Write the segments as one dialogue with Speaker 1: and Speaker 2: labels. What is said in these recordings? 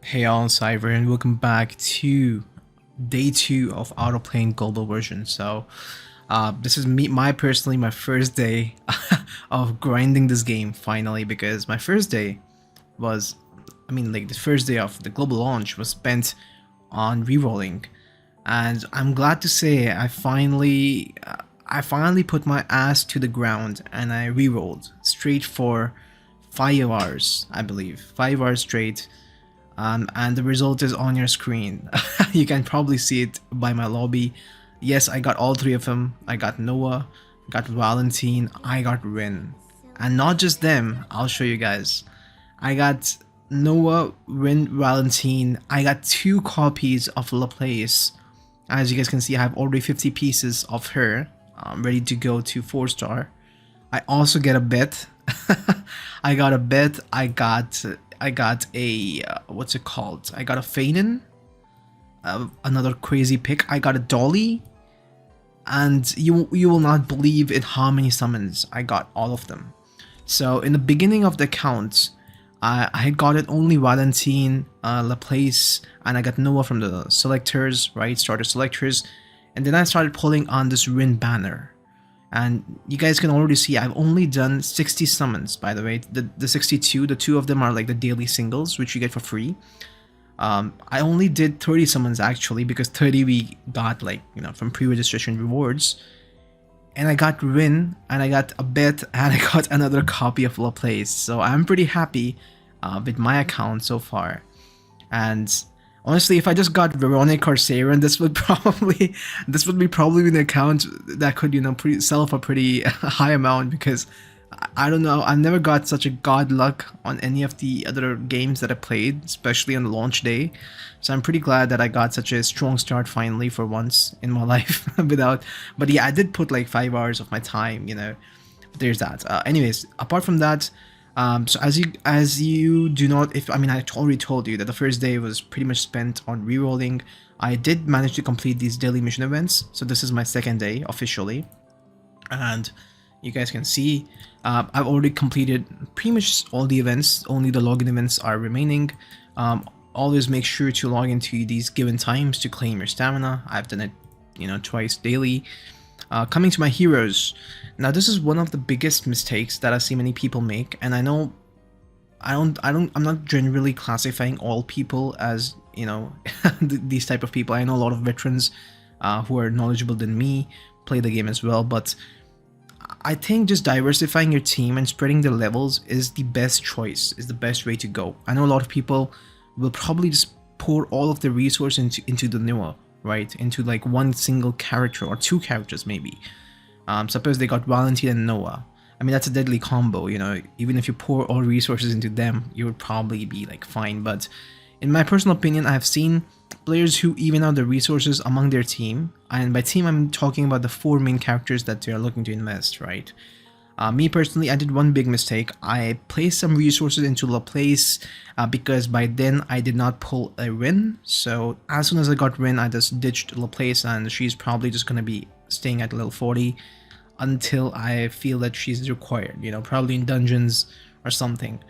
Speaker 1: Hey all, Cypher, and welcome back to day 2 of Outerplane global version. This is my first day of grinding this game finally, because my first day was, the first day of the global launch was spent on rerolling, and I'm glad to say I finally put my ass to the ground and I rerolled straight for 5 hours, I believe, 5 hours straight. And the result is on your screen. You can probably see it by my lobby. Yes, I got all 3 of them. I got Noah, got Valentine, I got Rin. And not just them, I'll show you guys. I got Noah, Rin, Valentine. I got 2 copies of Laplace. As you guys can see, I have already 50 pieces of her ready to go to 4-star. I also get a bet. I got a bet. I got a what's it called? I got a Fanon, another crazy pick. I got a Dolly, and you will not believe in how many summons I got. All of them. So in the beginning of the account, I had gotten only Valentine, Laplace, and I got Noah from the selectors, right? Starter selectors, and then I started pulling on this Rin banner. And you guys can already see I've only done 60 summons, by the way. The 62, the 2 of them are like the daily singles, which you get for free. I only did 30 summons actually, because 30 we got, like, you know, from pre-registration rewards. And I got Rin, and I got a bet, and I got another copy of Laplace. So I'm pretty happy with my account so far. And honestly, if I just got Veronica or Saren, this would be probably an account that could, you know, sell for a pretty high amount, because I don't know, I've never got such a god luck on any of the other games that I played, especially on the launch day. So I'm pretty glad that I got such a strong start finally for once in my life but yeah, I did put like 5 hours of my time, you know. There's that. Anyways, apart from that, so as you do not, I already told you that the first day was pretty much spent on rerolling. I did manage to complete these daily mission events, so this is my second day officially, and you guys can see I've already completed pretty much all the events. Only the login events are remaining. Always make sure to log into these given times to claim your stamina. I've done it, you know, twice daily. Coming to my heroes, now this is one of the biggest mistakes that I see many people make, and I know I'm not generally classifying all people as, you know, these type of people. I know a lot of veterans who are knowledgeable than me play the game as well, but I think just diversifying your team and spreading the levels is the best choice, is the best way to go. I know a lot of people will probably just pour all of their resources into the Noah, right? Into like one single character or 2 characters maybe. Suppose they got Valentine and Noah. I mean, that's a deadly combo, you know. Even if you pour all resources into them, you would probably be like fine. But in my personal opinion, I've seen players who even out the resources among their team, and by team I'm talking about the 4 main characters that they are looking to invest, right? Me personally, I did one big mistake. I placed some resources into Laplace because by then I did not pull a Rin. So as soon as I got Rin, I just ditched Laplace, and she's probably just gonna be staying at level 40 until I feel that she's required, you know, probably in dungeons or something.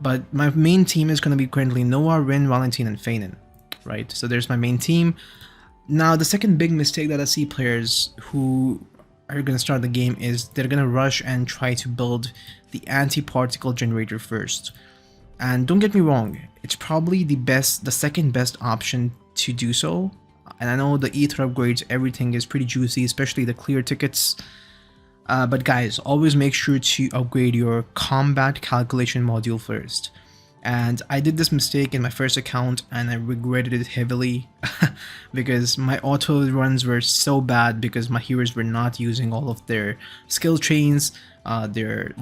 Speaker 1: But my main team is gonna be currently Noah, Rin, Valentine, and Fanon, right? So there's my main team. Now the second big mistake that I see players who are going to start the game is they're going to rush and try to build the anti-particle generator first. And don't get me wrong, it's probably the second best option to do so. And I know the ether upgrades, everything is pretty juicy, especially the clear tickets. But guys, always make sure to upgrade your combat calculation module first. And I did this mistake in my first account, and I regretted it heavily because my auto runs were so bad because my heroes were not using all of their skill chains. The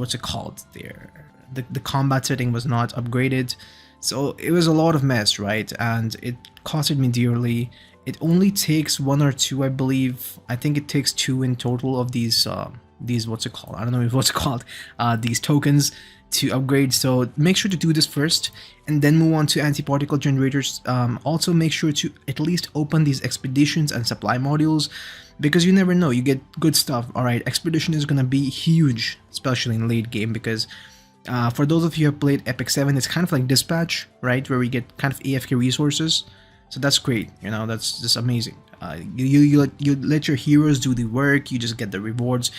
Speaker 1: combat setting was not upgraded, so it was a lot of mess, right? And it costed me dearly. It only takes 1 or 2, I believe. I think it takes 2 in total of these I don't know what's it called, these tokens to upgrade. So make sure to do this first and then move on to anti-particle generators. Also make sure to at least open these expeditions and supply modules, because you never know, you get good stuff. All right, expedition is gonna be huge, especially in late game, because For those of you who have played Epic 7, it's kind of like Dispatch, right? Where we get kind of AFK resources. So that's great, you know, that's just amazing. You let your heroes do the work, you just get the rewards.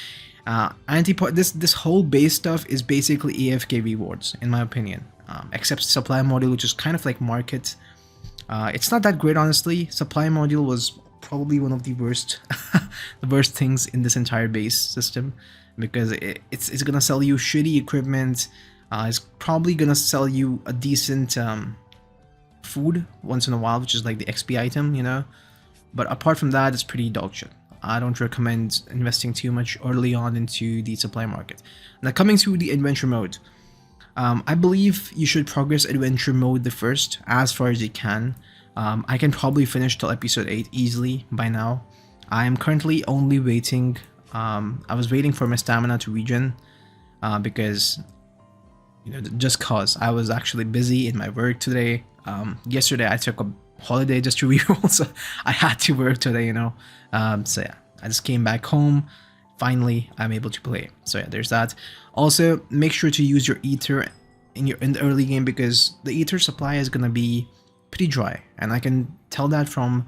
Speaker 1: This whole base stuff is basically AFK rewards, in my opinion. Except supply module, which is kind of like market. It's not that great, honestly. Supply module was probably one of the worst, the worst things in this entire base system, because it's gonna sell you shitty equipment. It's probably gonna sell you a decent food once in a while, which is like the XP item, you know. But apart from that, it's pretty dog shit. I don't recommend investing too much early on into the supply market. Now, coming to the adventure mode, I believe you should progress adventure mode the first, as far as you can. I can probably finish till episode 8 easily by now. I am currently only waiting. I was waiting for my stamina to regen, because, you know, just cause I was actually busy in my work today. Yesterday I took a holiday just to reroll, so I had to work today, you know. So yeah, I just came back home. Finally, I'm able to play. So yeah, there's that. Also, make sure to use your ether in the early game, because the ether supply is gonna be pretty dry, and I can tell that from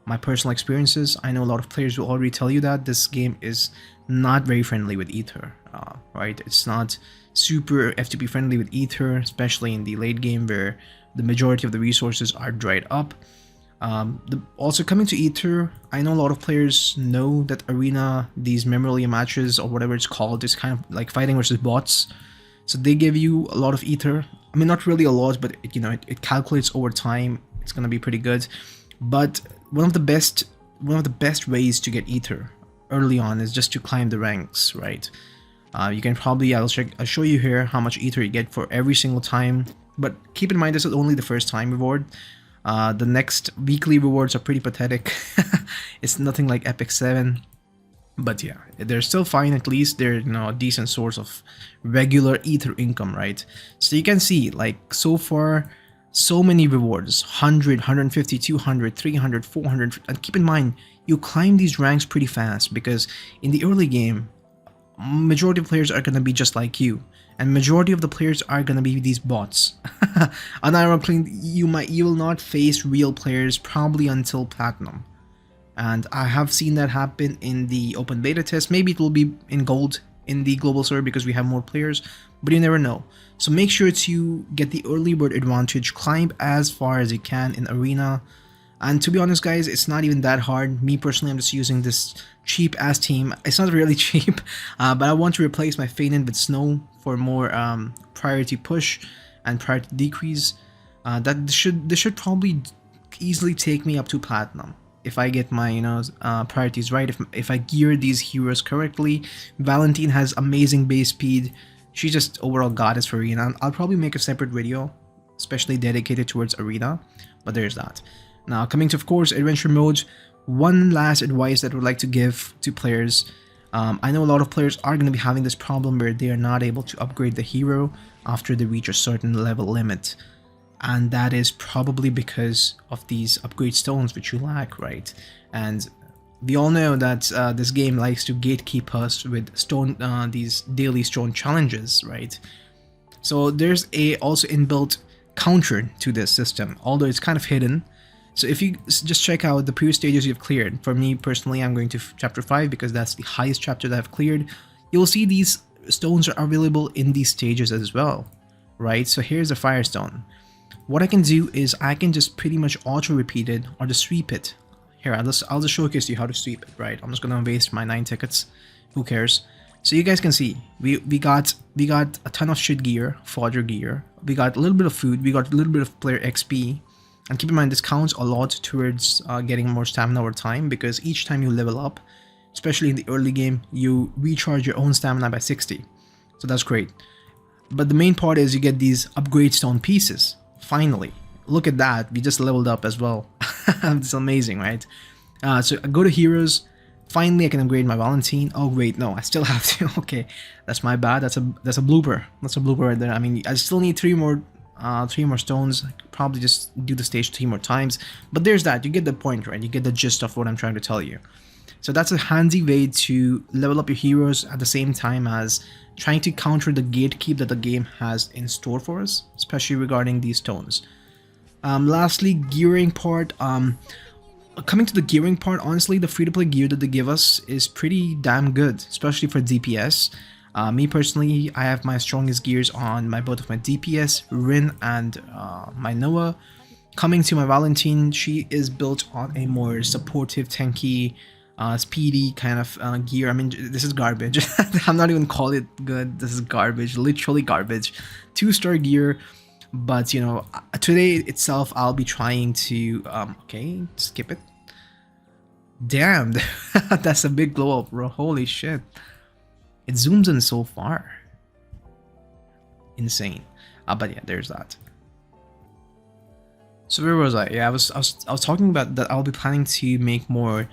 Speaker 1: my personal experiences. I know a lot of players will already tell you that this game is not very friendly with ether, right? It's not super FTP friendly with ether, especially in the late game where the majority of the resources are dried up. Also coming to ether, I know a lot of players know that arena, these memorabilia matches or whatever it's called, is kind of like fighting versus bots. So they give you a lot of ether. I mean, not really a lot, but it, you know, it calculates over time. It's gonna be pretty good. But one of the best ways to get ether early on is just to climb the ranks, right? You can probably, I'll show you here how much ether you get for every single time. But keep in mind, this is only the first time reward. The next weekly rewards are pretty pathetic. It's nothing like Epic 7. But yeah, they're still fine. At least they're, you know, a decent source of regular ether income, right? So you can see, like, so far, so many rewards: 100, 150, 200, 300, 400. And keep in mind, you climb these ranks pretty fast, because in the early game, majority of players are gonna be just like you, and majority of the players are gonna be these bots. On Outerplane, you will not face real players probably until Platinum. And I have seen that happen in the open beta test. Maybe it will be in gold in the global server because we have more players, but you never know. So make sure to get the early bird advantage, climb as far as you can in arena. And to be honest, guys, it's not even that hard. Me personally, I'm just using this cheap ass team. It's not really cheap, but I want to replace my Faden with Snow for more priority push and priority decrease. This should probably easily take me up to Platinum if I get my, you know, priorities right. If I gear these heroes correctly. Valentine has amazing base speed. She's just overall goddess for arena. I'll probably make a separate video, especially dedicated towards arena. But there's that. Now, coming to, of course, adventure mode, one last advice that I would like to give to players. I know a lot of players are going to be having this problem where they are not able to upgrade the hero after they reach a certain level limit. And that is probably because of these upgrade stones which you lack, right? And we all know that this game likes to gatekeep us with stone, these daily stone challenges, right? So there's also inbuilt counter to this system, although it's kind of hidden. So if you just check out the previous stages you've cleared, for me personally, I'm going to chapter 5 because that's the highest chapter that I've cleared. You'll see these stones are available in these stages as well, right? So here's a firestone. What I can do is I can just pretty much auto repeat it or just sweep it. Here, I'll just showcase you how to sweep it, right? I'm just gonna waste my 9 tickets. Who cares? So you guys can see we got a ton of shit gear, fodder gear. We got a little bit of food. We got a little bit of player XP. And keep in mind, this counts a lot towards getting more stamina over time, because each time you level up, especially in the early game, you recharge your own stamina by 60. So that's great. But the main part is you get these upgrade stone pieces. Finally, look at that. We just leveled up as well. It's amazing, right? So I go to heroes. Finally, I can upgrade my Valentine. Oh wait, no, I still have to. Okay, that's my bad. That's a blooper. That's a blooper right there. I mean, I still need 3 more stones. I could probably just do the stage 3 more times. But there's that. You get the point, right? You get the gist of what I'm trying to tell you. So that's a handy way to level up your heroes at the same time as trying to counter the gatekeep that the game has in store for us, especially regarding these stones. Lastly, gearing part. Coming to the gearing part, honestly, the free-to-play gear that they give us is pretty damn good, especially for DPS. Me personally, I have my strongest gears on both of my DPS, Rin, and my Noah. Coming to my Valentine, she is built on a more supportive, tanky, speedy kind of gear. I mean, this is garbage. I'm not even calling it good. This is garbage, literally garbage. 2-star gear. But you know, today itself I'll be trying to okay, skip it. Damn, that's a big glow up, bro. Holy shit. It zooms in so far. Insane. But yeah, there's that. So where was I? Yeah, I was talking about that I'll be planning to make more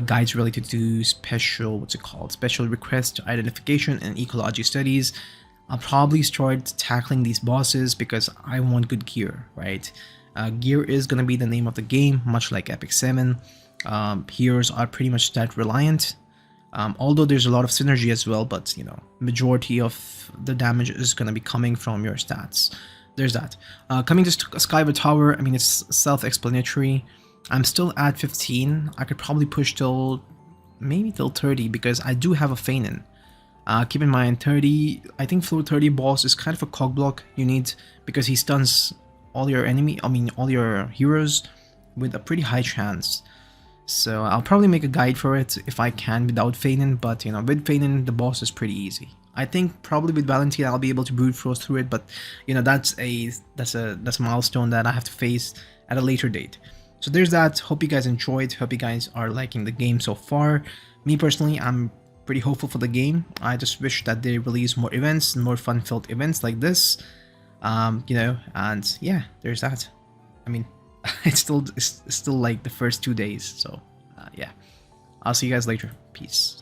Speaker 1: guides related to special, what's it called? Special request identification and ecology studies. I'll probably start tackling these bosses because I want good gear, right? Gear is going to be the name of the game, much like Epic 7. Heroes are pretty much stat reliant, although there's a lot of synergy as well, but you know, majority of the damage is going to be coming from your stats. There's that. Coming to Cypher Tower, I mean, it's self-explanatory. I'm still at 15. I could probably push till maybe till 30 because I do have a Feignin. Keep in mind, 30, I think floor 30 boss is kind of a cog block you need because he stuns all your all your heroes with a pretty high chance. So I'll probably make a guide for it if I can without Feignin, but you know, with Feignin the boss is pretty easy. I think probably with Valentine I'll be able to brute force through it, but you know, that's a milestone that I have to face at a later date. So there's that. Hope you guys enjoyed. Hope you guys are liking the game so far. Me personally, I'm pretty hopeful for the game. I just wish that they release more events, more fun-filled events like this. You know, and yeah, there's that. I mean, it's still like the first 2 days, so yeah. I'll see you guys later. Peace.